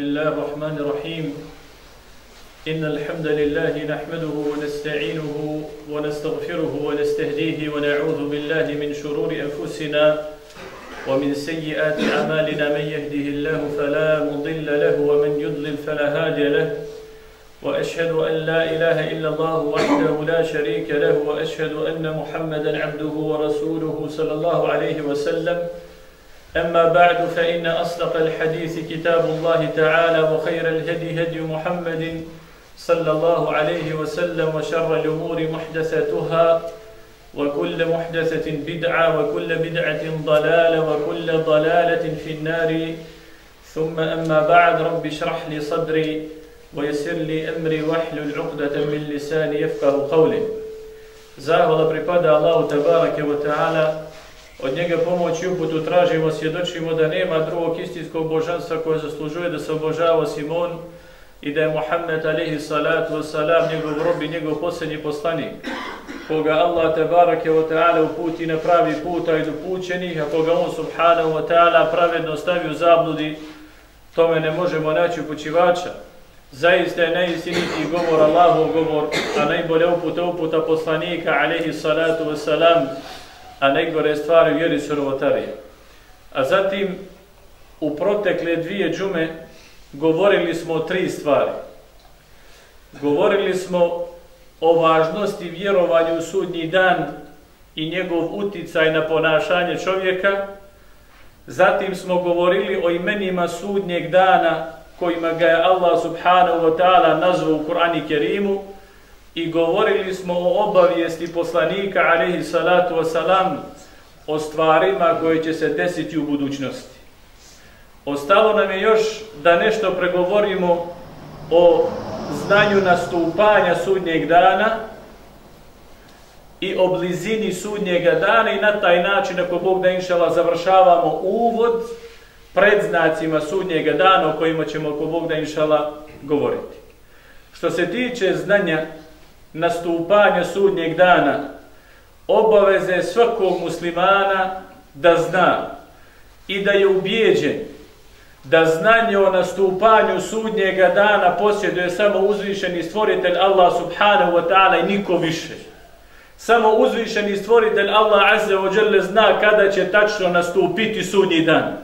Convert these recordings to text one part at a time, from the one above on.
بسم الله الرحمن الرحيم إن الحمد لله نحمده ونستعينه ونستغفره ونستهديه ونعوذ بالله من شرور أنفسنا ومن سيئات أعمالنا من يهده الله فلا مضل له ومن يضلل فلا هادي له وأشهد أن لا إله إلا الله وحده لا شريك له وأشهد أن محمدا عبده ورسوله صلى الله عليه وسلم أما بعد فإن أصدق الحديث كتاب الله تعالى وخير الهدي هدي محمد صلى الله عليه وسلم وشر الأمور محدثاتها وكل محدثة بدعة وكل بدعة ضلالة وكل ضلالة في النار ثم أما بعد رب اشرح لي صدري ويسر لي أمري واحلل عقدة من لساني يفقه قولي. Zahvala pripada Allahu tebareke ve taala. Od njega pomoć i uputu tražimo, svjedočimo da nema drugog istinskog božanstva koje zaslužuje da se obožava osim on i da je Muhammed alejhi salatu vesselam njegov rob i njegov posljednji poslanik, koga Allah tebareke ve taala uputi na pravi put i do upućenih, a koga on subhanahu wa taala pravedno stavi u zabludi, tome ne možemo naći upućivača. Zaista je najistinitiji govor Allahov govor, a najbolja uputa poslanika alejhi salatu vesselam, a najgore stvari vjeri su novotarije. A zatim, u protekle dvije džume govorili smo o tri stvari. Govorili smo o važnosti vjerovanja u sudnji dan i njegov uticaj na ponašanje čovjeka. Zatim smo govorili o imenima sudnjeg dana kojima ga je Allah subhanahu wa ta'ala nazvao u Kur'anu Kerimu i govorili smo o obavijesti poslanika alejhi salatu wasalam o stvarima koje će se desiti u budućnosti. Ostalo nam je još da nešto pregovorimo o znanju nastupanja sudnjeg dana i o blizini sudnjega dana i na taj način, ako Bog da inšala, završavamo uvod predznacima sudnjega dana o kojima ćemo, ako Bog da inšala, govoriti. Što se tiče znanja nastupanja sudnjeg dana, obaveze svakog muslimana da zna i da je ubijeđen da znanje o nastupanju sudnjega dana posjeduje samo uzvišeni stvoritelj Allah subhanahu wa ta'ala i niko više. Samo uzvišeni stvoritelj Allah azza wa jalla zna kada će tačno nastupiti sudnji dan.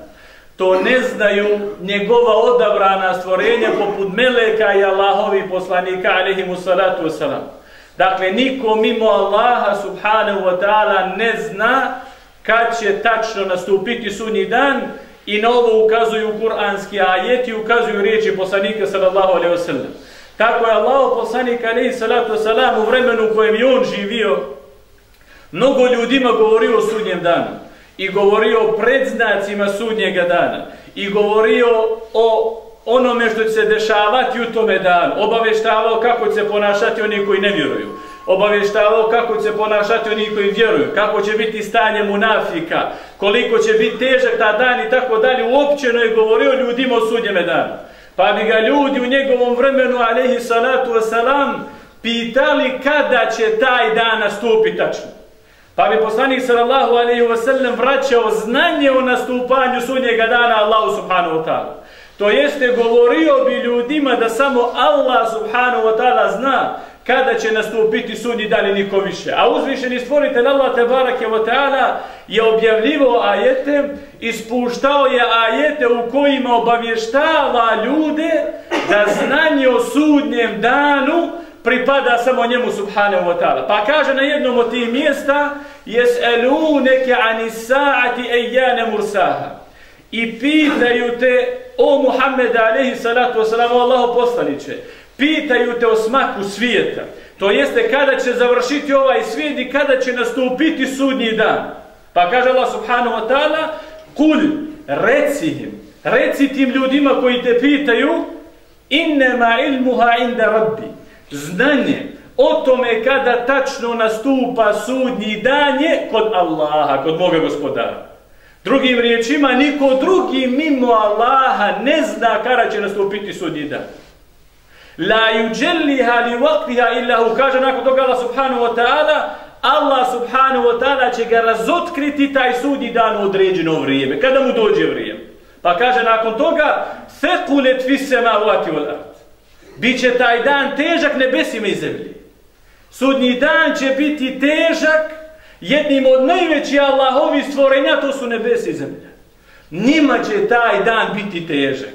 To ne znaju njegova odabrana stvorenja poput meleka i Allahovi poslanika alejhimu salatu vesselam. Dakle, niko mimo Allaha subhanahu wa ta'ala ne zna kad će tačno nastupiti sudnji dan i na ovo ukazuju kuranski ajeti, ukazuju riječi poslanika sallallahu alejhi ve sellem. Tako je Allahov poslanik alejhi salatu vesselam u vremenu u kojem je on živio mnogo ljudima govorio o sudnjem danu i govorio o predznacima sudnjega dana i govorio o onome što će se dešavati u tome danu, obavještavao kako će se ponašati oni koji ne vjeruju, obavještavao kako će se ponašati oni koji vjeruju, kako će biti stanje munafika, koliko će biti težak ta dan i tako dalje. Uopćeno je govorio ljudima o sudnjeme danu. Pa bi ga ljudi u njegovom vremenu, alejhi salatu wasalam, pitali kada će taj dan nastupiti tačno. Pa bi poslanik sallallahu alejhi ve sellem vraćao znanje o nastupanju sudnjega dana Allahu subhanahu wa ta'ala. To jeste, govorio bi ljudima da samo Allah subhanahu wa ta'ala zna kada će nastupiti sudnji dan i niko više. A uzvišeni stvoritelj Allah tebareke ve ta'ala je objavljivao ajete, ispuštao je ajete u kojima obavještava ljude da znanje o sudnjem danu pripada samo njemu subhanahu wa ta'ala. Pa kaže na jednom od tih mjesta: "Jes'aluneke anis sa'ati eyyana mursaha." I pitaju te, o Muhammed alejhi salatu vesselam, o Allahov poslanice, pitaju te o smaku svijeta. To jeste kada će završiti ovaj svijet i kada će nastupiti sudnji dan. Pa kaže Allah subhanahu wa ta'ala: "Kul, reci tim ljudima koji te pitaju, innema ilmuha inda rabbi." Znanje o tome kada tačno nastupa sudnji dan je kod Allaha, kod moga gospodara. Drugim riječima, niko drugi mimo Allaha ne zna kada će nastupiti sudnji dan. La yujalliha li waqtiha illa hu, kaže nakon toga Allah subhanahu wa ta'ala, Allah subhanahu wa ta'ala će ga razotkriti taj sudnji dan u određeno vrijeme, kada mu dođe vrijeme. Pa kaže nakon toga: Thekulet fis semavati wal ard. Biće taj dan težak nebesima i zemlji. Sudnji dan će biti težak jednim od najvećih Allahovih stvorenja, to su nebesi i zemlja. Njima će taj dan biti težak.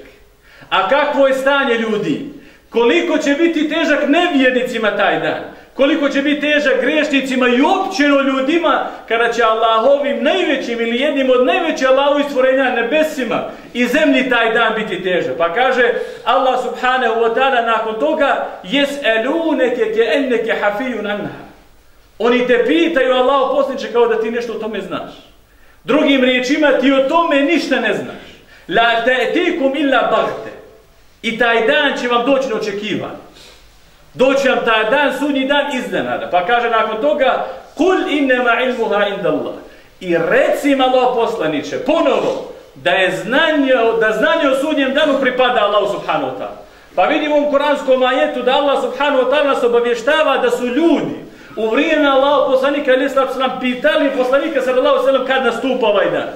A kakvo je stanje ljudi? Koliko će biti težak nevjernicima taj dan? Koliko će biti težak grešnicima i općeno ljudima kada će Allahovim najvećim ili jednim od najvećih Allahovih stvorenja nebesima i zemlji taj dan biti težak? Pa kaže Allah subhanahu wa ta'ala nakon toga jes'eluneke ke'enneke hafijun anha. Oni te pitaju, Allahu poslaniče, kao da ti nešto o tome znaš. Drugim riječima, ti o tome ništa ne znaš. La ta'tikum illa bagte. I taj dan će vam doći neočekivan. Doći vam taj dan, sudnji dan iznenada. Pa kaže nakon toga, kul innema ilmuha indallah. I reci im, Allahu poslaniče, ponovo, da znanje o sudnjem danu pripada Allahu subhanahu wa ta'ala. Pa vidimo u kuranskom ajetu da Allah subhanahu wa ta'ala nas obavještava da su ljudi u vrijeme Allahu poslanika alejhi salatu vesselam pitali poslanika sallallahu alejhi ve sellem kad nastupa ovaj dan.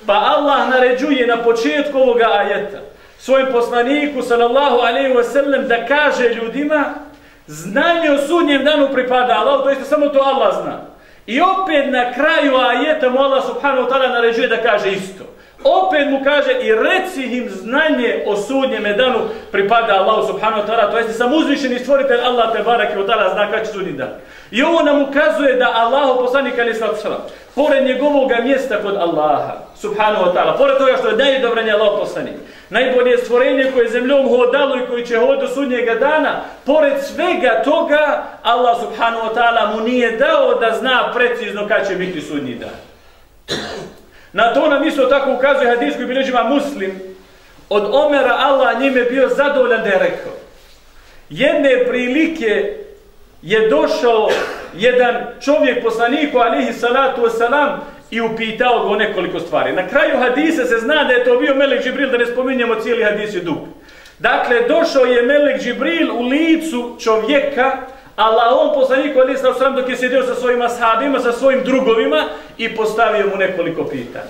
Pa Allah naređuje na početku ovoga ajeta svojem poslaniku sallallahu alejhi ve sellem da kaže ljudima znanje o sudnjem danu pripada Allahu, to jest samo to Allah zna. I opet na kraju ajeta mu Allah subhanahu wa ta'ala naređuje da kaže isto. Opet mu kaže i reci im znanje o sudnjem danu pripada Allahu subhanahu wa ta'ala, to jest sam uzvišeni stvoritelj Allah te bareke ve ta'ala zna kada će sudnji dan. I ovo nam ukazuje da Allahu poslanik alejhi salatu vesselam pored njegovog mjesta kod Allaha subhanahu wa ta'ala, pored toga što je najodabran Allahu poslanik, najbolje stvorenje koje je zemljom hodalo i koji će hodati do sudnjega dana, pored svega toga Allah subhanahu wa ta'ala mu nije dao da zna precizno kad će biti sudnji dan. Na to nam isto tako ukazuje hadis koji bilježi Imam Muslim od Omera, Allah njime bio zadovoljan da je rekao. Jedne prilike je došao jedan čovjek poslaniku alejhi salatu vesselam i upitao ga nekoliko stvari. Na kraju hadisa se zna da je to bio Melek Džibril, da ne spominjemo cijeli hadis je dug. Dakle, došao je Melek Džibril u licu čovjeka, Allahom poslaniku alejhi salatu vesselam dok je sjedio sa svojim ashabima, sa svojim drugovima i postavio mu nekoliko pitanja.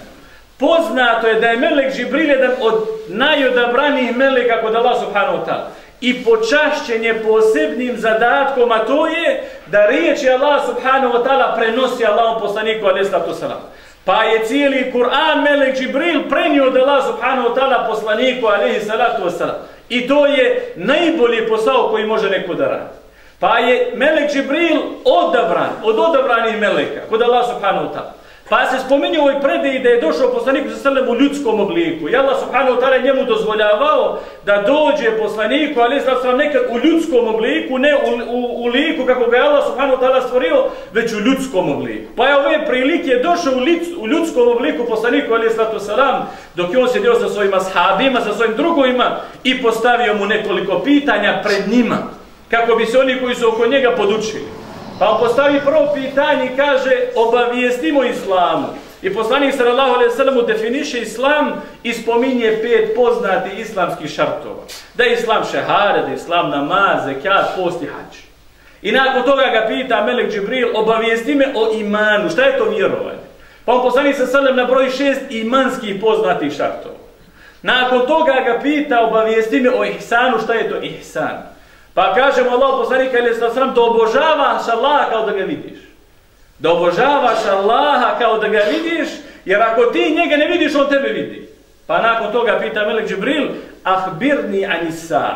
Poznato je da je Melek Džibril jedan od najodabranijih meleka kod Allah subhanahu wa ta'ala. I počašćen je posebnim zadatkom, a to je da riječi Allah subhanahu wa ta'ala prenosi Allahom poslaniku alejhi salatu vesselam. Pa je cijeli Kur'an Melek Džibril prenio od Allah subhanahu wa ta'ala poslaniku alejhi salatu vesselam. I to je najbolji posao koji može neko da radi. Pa je Melek Džibril odabran, od odabranih meleka kod Allah subhanahu wa ta'ala. Pa se spominje u ovoj predaji da je došao poslaniku sallallahu u ljudskom obliku. I Allah subhanahu wa ta'ala njemu dozvoljavao da dođe poslaniku, ali nekad u ljudskom obliku, ne u liku kako ga je Allah subhanahu wa ta'ala stvorio, već u ljudskom obliku. Pa je ove prilike došao u ljudskom obliku poslaniku, ali dok je on sjedio sa svojim ashabima, sa svojim drugovima i postavio mu nekoliko pitanja pred njima, kako bi se oni koji su oko njega podučili. Pa on postavi prvo pitanje i kaže obavijestimo islamu. I poslanik sallallahu alejhi ve sellem definiše islam i spominje 5 poznatih islamskih šartova. Da je islam šehada, da je islam namaz, zekat, post i hadž. I nakon toga ga pita Melek Džibril obavijesti me o imanu. Šta je to vjerovanje? Pa on poslanik sallallahu alejhi ve sellem nabroji 6 imanskih poznatih šartova. Nakon toga ga pita obavijesti me o ihsanu. Šta je to ihsan? Pa kažemo Allah poslanika alejhi salatu vesselam da obožavaš Allaha kao da ga vidiš. Da obožavaš Allaha kao da ga vidiš, jer ako ti njega ne vidiš, on tebe vidi. Pa nakon toga pita Melek Džibril, ahbirni anisa.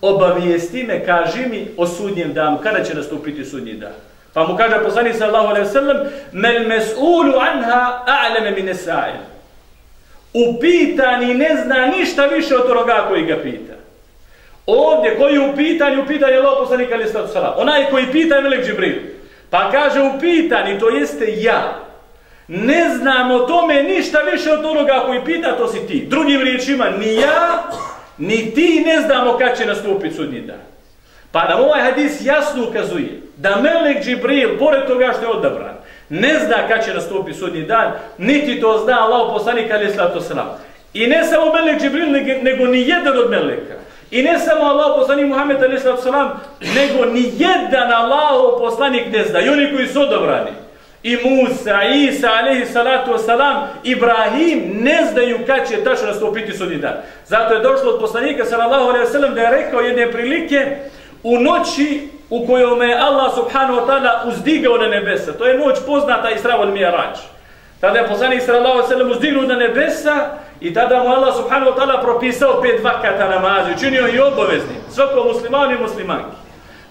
Obavijesti me, kaži mi o sudnjem danu, kada će nastupiti sudnji dan. Pa mu kaže poslanik sallallahu alejhi ve sellem, mel mes'ulu anha a'lama min as-sa'il. Upitani ne zna ništa više od onoga koji ga pita. Ovdje koji u pitanju Allah poslanik alejhi salatu vesselam. Onaj koji pita je Melek Džibril. Pa kaže u pitani, to jeste ja. Ne znam o tome ništa više od onoga koji pita, to si ti. Drugim riječima, ni ja, ni ti ne znamo kad će nastupiti sudnji dan. Pa nam ovaj hadis jasno ukazuje da Melek Džibril, pored toga što je odabran, ne zna kad će nastupiti sudnji dan, niti to zna Allah poslanik alejhi salatu vesselam. I ne samo Melek Džibril, nego ni jedan od meleka. I ne samo Allah poslanik Muhammed a.s. nego ni jedan Allahov poslanik ne zna. I oni koji su odabrani. i Musa, Isa, alejhi salatu wasalam, Ibrahim, ne znaju kad će tačno nastupiti sudnji dan. Zato je došlo od poslanika sallallahu alejhi ve sellem da je rekao jedne prilike u noći u kojoj je Allah subhanahu wa ta'ala uzdigao na nebesa. To je noć poznata Isra wal Mi'raj. Tada je poslanik sallallahu alejhi ve sellem uzdignuo na nebesa i tada mu Allah subhanahu wa ta'ala propisao 5 vakata namaza, učinio i obavezni svakom muslimanu i muslimanki.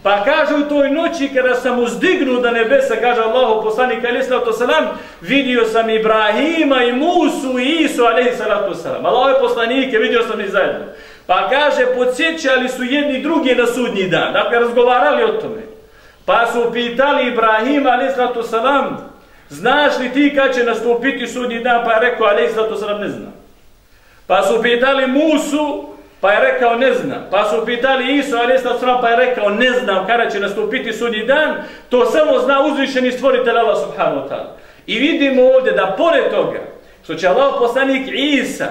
Pa kaže u toj noći kada sam uzdignuo na nebesa, kaže Allahu poslanik alejhi salatu wasalam, vidio sam Ibrahima i Musu i Isu alejhi salatu wasalam. Allahove poslanike vidio sam ih zajedno. Pa kaže, podsjećali su jedni drugi na sudnji dan. Dakle, razgovarali o tome. Pa su pitali Ibrahima alejhi salatu wasalam, znaš li ti kad će nastupiti sudnji dan? Pa je rekao alejhi salatu wasalam, ne znam. Pa su pitali Musu, pa je rekao ne znam. Pa su pitali Isu alejhi salatu wasalam, pa je rekao ne znam kada će nastupiti sudnji dan. To samo zna uzvišeni stvoritelj Allah subhanahu wa ta'ala. I vidimo ovdje da pored toga što će Allah poslanik Isa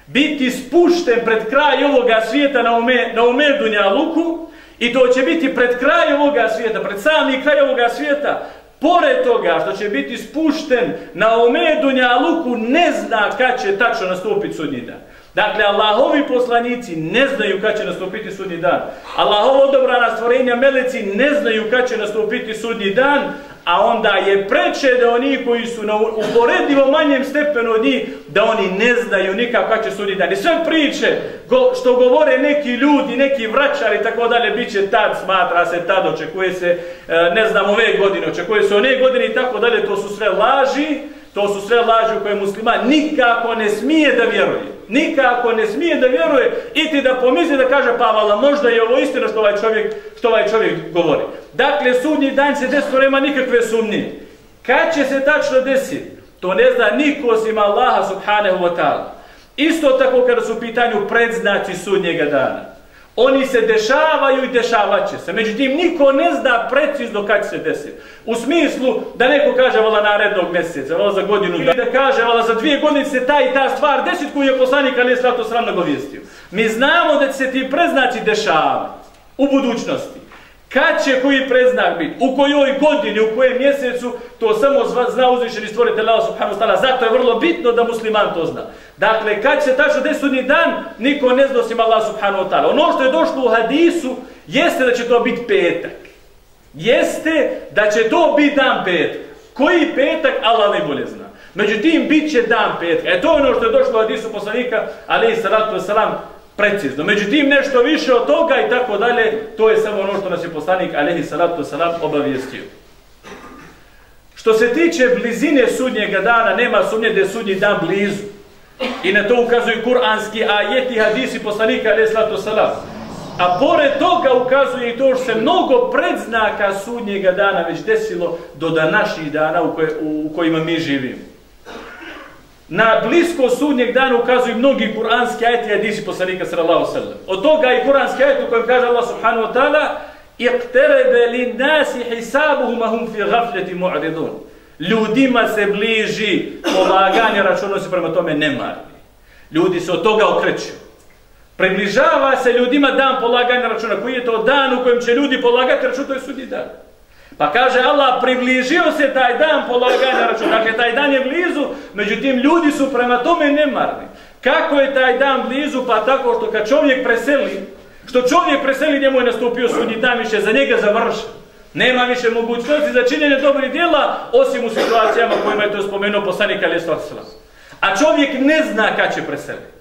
biti spušten pred kraj ovoga svijeta na ome dunjaluku, i to će biti pred kraj ovoga svijeta, pred sami kraj ovoga svijeta, pored toga što će biti spušten na ome dunjaluku, ne zna kad će tačno nastupiti sudnji dan. Dakle, Allahovi poslanici ne znaju kad će nastupiti sudnji dan. Allahovo odabrana stvorenja meleci ne znaju kad će nastupiti sudnji dan, a onda je preče da oni koji su na uporedivo manjem stepenu od njih, da oni ne znaju nikako kad će sudnji dan. I sve priče što govore neki ljudi, neki vraćari i tako dalje, bit će tad, smatra se tad, očekuje se, ne znam, ove godine, očekuje se one godine i tako dalje, to su sve laži. To su sve laži u koje musliman nikako ne smije da vjeruje. Nikako ne smije da vjeruje i ti da pomisli da kaže pa vala, možda je ovo istina što ovaj čovjek govori. Dakle, sudnji dan se desiti, nema nikakve sumnje. Kad će se tačno desiti? To ne zna niko osim Allaha subhanahu wa ta'ala. Isto tako kada su u pitanju predznaci sudnjega dana. Oni se dešavaju i dešavat će se. Međutim, niko ne zna precizno kad će se desiti. U smislu da neko kaže vala narednog mjeseca, vala za godinu, da kaže vala za 2 godine se ta i ta stvar desiti koju je poslanik alejhi salatu wasalam nagovijestio. Mi znamo da će se ti predznaci dešavati u budućnosti. Kad će koji predznak biti, u kojoj godini, u kojem mjesecu, to samo zna uzvišeni stvoritelj Allah subhanahu wa ta'ala. Zato je vrlo bitno da musliman to zna. Dakle, kad će se tačno desiti sudnji dan, niko ne zna osim Allah subhanahu wa ta'ala. Ono što je došlo u hadisu jeste da će to biti petak. Jeste da će to biti dan petak. Koji petak, Allah najbolje zna. Međutim, bit će dan petka. To je ono što je došlo u hadisu poslanika alejhi salatu wasalam, precizno. Međutim, nešto više od toga i tako dalje, to je samo ono što nas je poslanik alejhi salatu wasalam obavijestio. Što se tiče blizine sudnjega dana, nema sumnje da je sudnji dan blizu. I na to ukazuju kuranski ajeti, hadisi poslanika alejhi salatu wasalam. A pored toga ukazuje i to što se mnogo predznaka sudnjega dana već desilo do današnjih dana u kojima mi živimo. Na blisko sudnjeg dana ukazuju mnogi kuranski ajeti i hadisi poslanika sallallahu alejhi ve sellem. Od toga i kuranski ajet u kojem kaže Allah subhanahu wa ta'ala: "Iqtaraba lin-nasi hisabuhum wa hum fi ghaflatin mu'ridun." Ljudima se bliži polaganje računa, se prema tome nemarni. Ljudi se od toga okreću. Približava se ljudima dan polaganja računa. Koji je to dan u kojem će ljudi polagati račun? To je sudnji dan. Pa kaže Allah, približio se taj dan polaganja računa. Dakle, taj dan je blizu, međutim, ljudi su prema tome nemarni. Kako je taj dan blizu? Pa tako što kad čovjek preseli, njemu je nastupio sudnji dan, više za njega završen. Nema više mogućnosti za činjenje dobrih djela, osim u situacijama kojima je to spomenuo poslanik alejhi salatu wasalam. A čovjek ne zna kad će preseliti.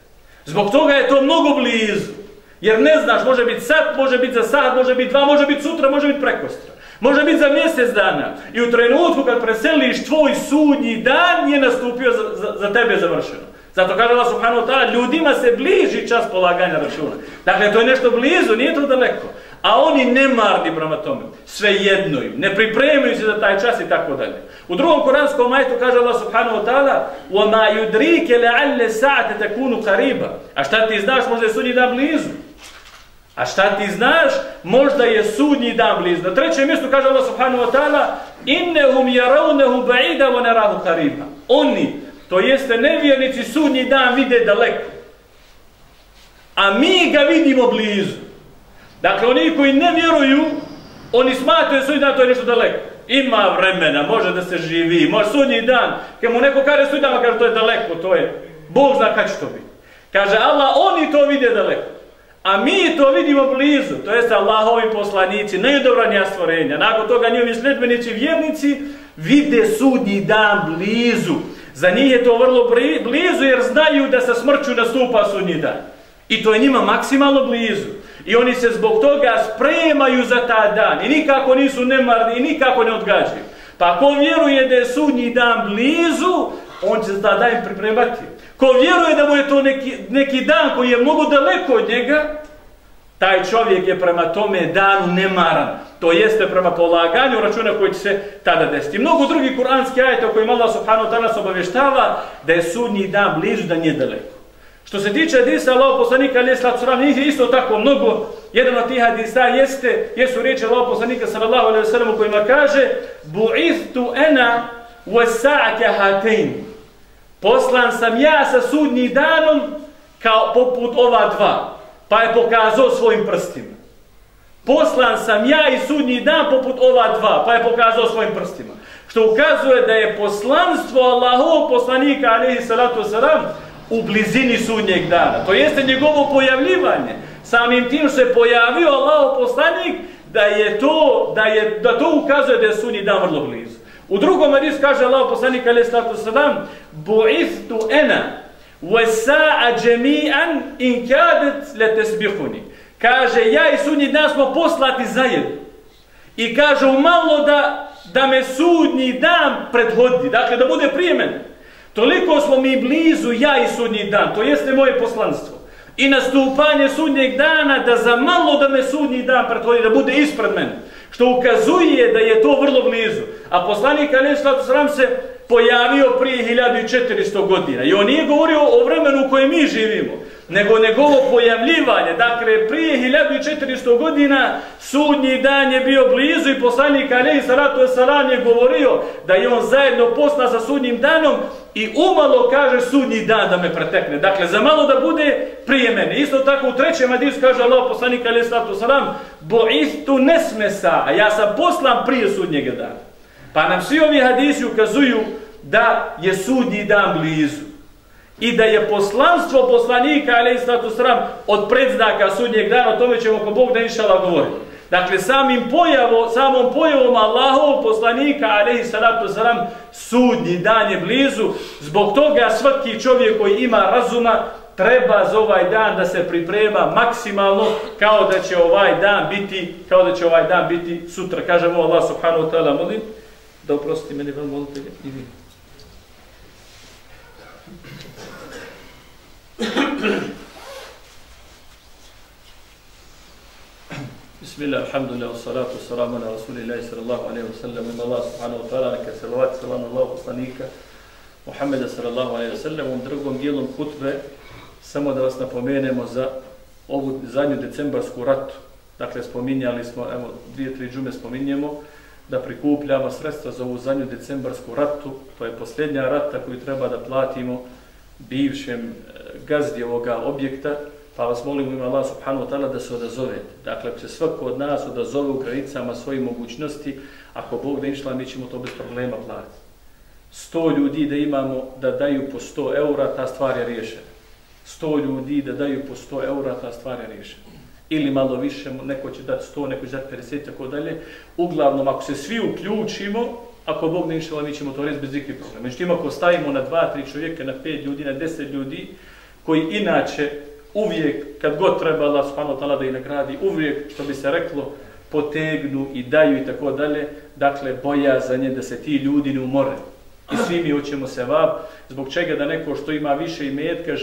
Zbog toga je to mnogo blizu. Jer ne znaš, može biti sad, može biti za sat, može biti 2, može biti sutra, može biti prekostra. Može biti za mjesec dana. I u trenutku kad preseliš, tvoj sudnji dan je nastupio za tebe završeno. Zato kaže Allah subhanahu wa ta'ala, ljudima se bliži čas polaganja računa. Dakle, to je nešto blizu, nije to daleko. A oni nemarni prema tome. Svejedno im. Ne pripremaju se za taj čas i tako dalje. U drugom kuranskom ajetu kaže Allah subhanahu wa ta'ala: وَمَا يُدْرِيكَ لَعَلَّ سَاعَةَ تَكُونُ قَرِيبًا. A šta ti znaš, možda je sudnji dan blizu. A šta ti znaš, možda je sudnji dan blizu. Na trećem mjestu kaže Allah subhanahu wa ta'ala: إِنَّهُمْ يَرَوْنَهُ بَعِيدًا وَنَرَاهُ قَرِيبًا. Oni, to jeste nevjernici, sudnji dan vide daleko. A mi ga vidimo blizu. Dakle, oni koji ne vjeruju, oni smatraju sudnji dan, to je nešto daleko. Ima vremena, može da se živi, može sudnji dan. Kad mu neko kaže sudnji dan, kaže to je daleko, to je, Bog zna kad će to biti. Kaže Allah, oni to vide daleko. A mi to vidimo blizu, to jeste Allahovi poslanici, najodobranija stvorenja. Nakon toga njihovi sledbenici, vjernici, vide sudnji dan blizu. Za njih je to vrlo blizu jer znaju da sa smrću nastupa sudnji dan. I to je njima maksimalno blizu. I oni se zbog toga spremaju za taj dan. I nikako nisu nemarni i nikako ne odgađaju. Pa ako vjeruje da je sudnji dan blizu, on će se taj dan pripremati. Ko vjeruje da mu je to neki dan koji je mnogo daleko od njega, taj čovjek je prema tome danu nemaran. To jeste prema polaganju računa koji će se tada desiti. Mnogo drugih kuranskih ajeta o kojima Allah subhanahu wa ta'ala nas obavještava da je sudnji dan blizu, da nije daleko. Što se tiče hadisa Allahov poslanika alejhi salatu vesselam, njih je isto tako mnogo. Jedan od tih hadisa jesu riječi Allahov poslanika sallallahu alejhi ve sellem u kojima kaže: "Bu'ithtu ana was-sa'atu hatayn." Poslan sam ja sa sudnjim danom kao poput ova dva. Pa je pokazao svojim prstima. Poslan sam ja i sudnji dan poput ova dva, pa je pokazao svojim prstima. Što ukazuje da je poslanstvo Allahovog poslanika alejhi salatu vesselam u blizini sudnjeg dana. To jeste njegovo pojavljivanje. Samim tim što se pojavio Allahov poslanik, da to ukazuje da je sudnji dan vrlo blizu. U drugom hadisu kaže Allahov poslanik alejhi salatu vesselam: "Bu'ithtu ana was-sa'a jami'an in kadat latasbiquni." Kaže, ja i sudnji dan smo poslati zajedno. I kaže, umalo da me sudnji dan prethodi, dakle da bude prije mene. Toliko smo mi blizu, ja i sudnji dan, to jeste moje poslanstvo. I nastupanje sudnjeg dana, da za malo da me sudnji dan prethodi, da bude ispred mene. Što ukazuje da je to vrlo blizu. A poslanik alejhi salatu vesselam se pojavio prije 1400 godina. I on nije govorio o vremenu u kojem mi živimo, nego njegovo pojavljivanje. Dakle, prije 1400 godina sudnji dan je bio blizu i poslanik alejhi salatu vesselam je govorio da je on zajedno poslan sa sudnjim danom i umalo kaže sudnji dan da me pretekne. Dakle, za malo da bude prije mene. Isto tako u trećem hadisu kaže Allahov poslanik alejhi salatu vesselam: "Bu'ithtu nesmesa", a ja sam poslan prije sudnjega dana. Pa nam svi ovi hadisi ukazuju da je sudnji dan blizu. I da je poslanstvo poslanika alejhi salatu vesselam od predznaka sudnjeg dana, o tome ćemo ako Bog da inšallah govoriti. Dakle, samom pojavom Allahovog poslanika alejhi salatu vesselam sudnji dan je blizu. Zbog toga svaki čovjek koji ima razuma treba za ovaj dan da se priprema maksimalno kao da će ovaj dan biti sutra. Kažemo Allah subhanahu wa ta'ala, molim da oprosti meni vam molitelje i vi. Bismillah, alhamdulillah, wassalatu wassalamu ala rasulillahi sallallahu alaihi wa sallam. Ima Allah subhanahu wa ta'ala, neka salavat salam Allah poslanika Muhammeda sallallahu alaihi wa sallam. U drugom dijelom hutbe samo da vas napomenemo za ovu zadnju decembarsku ratu. Dakle, spominjali smo, evo, 2-3 džume spominjemo, da prikupljamo sredstva za ovu zadnju decembarsku ratu. To je posljednja rata koju treba da platimo bivšem gazdi ovoga objekta, pa vas molimo ima Allah subhanahu wa ta'ala da se odazovete. Dakle, ako se svako od nas odazove u granicama svojih mogućnosti, ako Bog da inšla, mi ćemo to bez problema platiti. 100 ljudi da imamo da daju po 100 eura, ta stvar je riješena. 100 ljudi da daju po 100 eura, ta stvar je riješena. Ili malo više, neko će dati 100, neko će dati 50, tako dalje. Uglavnom, ako se svi uključimo, ako Bog ne inšala, mi ćemo to riješiti bez ikakvih problema. Međutim, ako stavimo na 2-3 čovjeka, na 5 ljudi, na 10 ljudi, koji inače uvijek, kad god treba Allah subhanahu wa ta'ala da ih nagradi, uvijek, što bi se reklo, potegnu i daju i tako dalje, dakle, bojazan je da se ti ljudi ne umore. I svi mi hoćemo sevap, zbog čega da neko što ima više imetka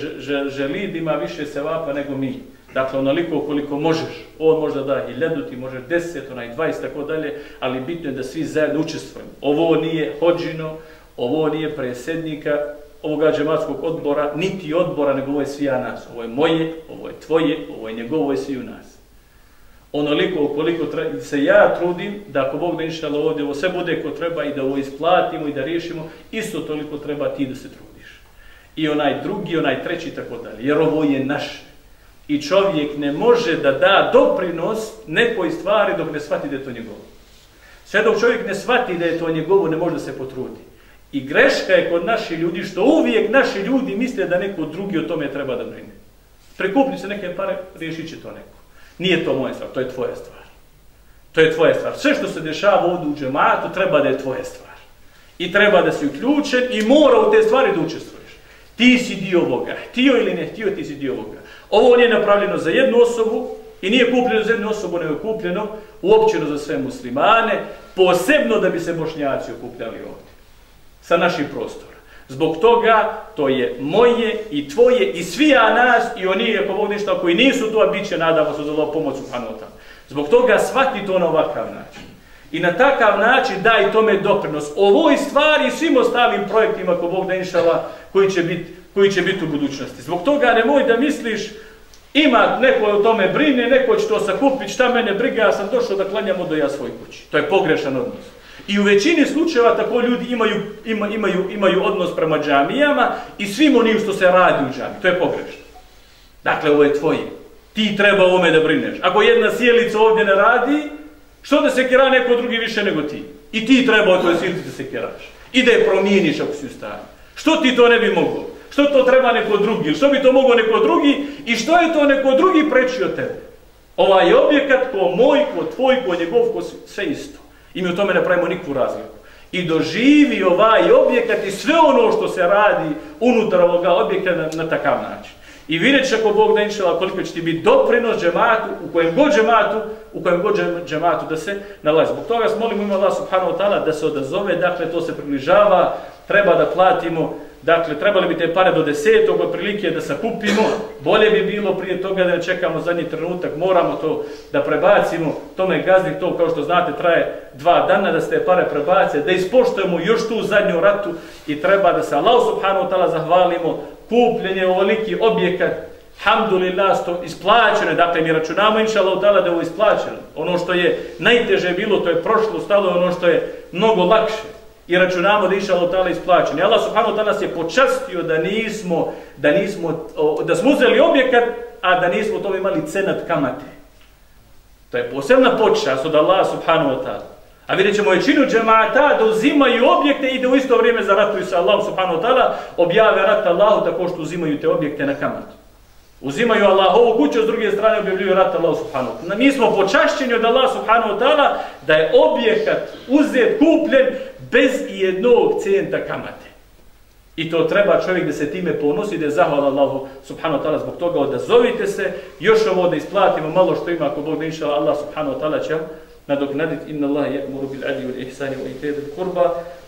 želi da ima više sevapa nego mi. Dakle, onoliko koliko možeš. On možda da 1000, ti možeš 10, onaj 20, tako dalje, ali bitno je da svi zajedno učestvujemo. Ovo nije hodžino, ovo nije predsjednika ovoga džematskog odbora, niti odbora, nego ovo je svija nas. Ovo je moje, ovo je tvoje, ovo je njegovo, ovo je svi u nas. Onoliko koliko se ja trudim da ako Bog da inšala ovdje ovo sve bude ko treba i da ovo isplatimo i da riješimo, isto toliko treba ti da se trudiš. I onaj drugi, onaj treći, tako dalje. Jer ovo je naše. I čovjek ne može da da doprinos nekoj stvari dok ne shvati da je to njegovo. Sve dok čovjek ne shvati da je to njegovo, ne može da se potrudi. I greška je kod naših ljudi što uvijek naši ljudi misle da neko drugi o tome treba da brine. Prikupi se neke pare, riješit će to neko. Nije to moja stvar, to je tvoja stvar. To je tvoja stvar. Sve što se dešava ovdje u džematu treba da je tvoja stvar. I treba da si uključen i mora u te stvari da učestvuješ. Ti si dio ovoga. Htio ili ne htio, ti si dio ovoga. Ovo nije napravljeno za jednu osobu i nije kupljeno za jednu osobu, nego je kupljeno uopćeno za sve muslimane, posebno da bi se Bošnjaci okupljali ovdje. Sa naših prostora. Zbog toga to je moje i tvoje i svija nas i oni ako Bog ništa koji nisu tu, a bit će nadamo se za Allahu pomoć subhanahu wa ta'ala. Zbog toga shvati to na ovakav način. I na takav način daj tome doprinos. Ovoj stvari i svim ostalim projektima ako Bog da inšala koji će biti u budućnosti. Zbog toga nemoj da misliš ima neko o tome brine, neko će to sakupiti, šta mene briga, ja sam došao da klanjam do ja svoj kući. To je pogrešan odnos. I u većini slučajeva tako ljudi imaju odnos prema džamijama i svim onim što se radi u džamiji. To je pogrešno. Dakle, ovo je tvoje. Ti treba ovome da brineš. Ako jedna sjelica ovdje ne radi, što da se kira neko drugi više nego ti? I ti treba o toj sjelici da se kiraš. I da je promijeniš ako si u stanju. Što ti to ne bi mogao? Što to treba neko drugi? Što bi to mogao neko drugi? I što je to neko drugi preći od tebe? Ovaj objekat ko moj, ko tvoj, ko njegov, ko sve isto. I mi u tome ne pravimo nikakvu razliku. I doživi ovaj objekat i sve ono što se radi unutar ovoga objekta na takav način. I vidjet će ako Bog da inšala koliko će ti biti doprinos džematu, u kojem god džematu da se nalazi. Zbog toga molimo ime Allah subhanahu wa ta'ala da se odazove, dakle to se približava, treba da platimo, dakle trebali bi te pare do 10. otprilike da sakupimo, bolje bi bilo prije toga da ne čekamo zadnji trenutak, moramo to da prebacimo, tome gazdi to kao što znate traje 2 dana da se te pare prebace, da ispoštujemo još tu zadnju ratu i treba da se Allah subhanahu wa ta'ala zahvalimo, kupljen je ovoliki objekat, alhamdulillah, što isplaćeno, dakle mi računamo inšallah da je ovo isplaćeno. Ono što je najteže bilo, to je prošlo, stalo ono što je mnogo lakše. I računamo da je inšallah isplaćeno. I Allah subhanahu wa ta'ala nas je počastio da smo uzeli objekat, a da nismo to imali cenat kamate. To je posebna počast od Allah subhanahu wa ta'ala. A vidjet ćemo većinu džemata da uzimaju objekte i da u isto vrijeme zaratuju sa Allahom subhanahu wa ta'ala, objave rat Allahu tako što uzimaju te objekte na kamatu. Uzimaju Allahovu kuću, s druge strane objavljuju rat Allahu subhanahu wa ta'ala. Mi smo počašćeni od Allah subhanahu wa ta'ala da je objekat uzet, kupljen bez jednog centa kamate. I to treba čovjek da se time ponosi, da je zahvala Allahu subhanahu wa ta'ala zbog toga. Odazovite se, još ovo da isplatimo malo što ima, ako Bog da inšala Allah subhanahu wa ta'ala će nadoknadit. Inna Allaha ya'muru bil adli wal ihsani wa ita'i dhil qurba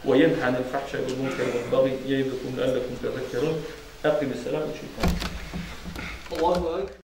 wa yanha 'anil fahsha'i wal munkari wal baghi ya'idukum la'allakum tadhakkarun. Aqimis salata wa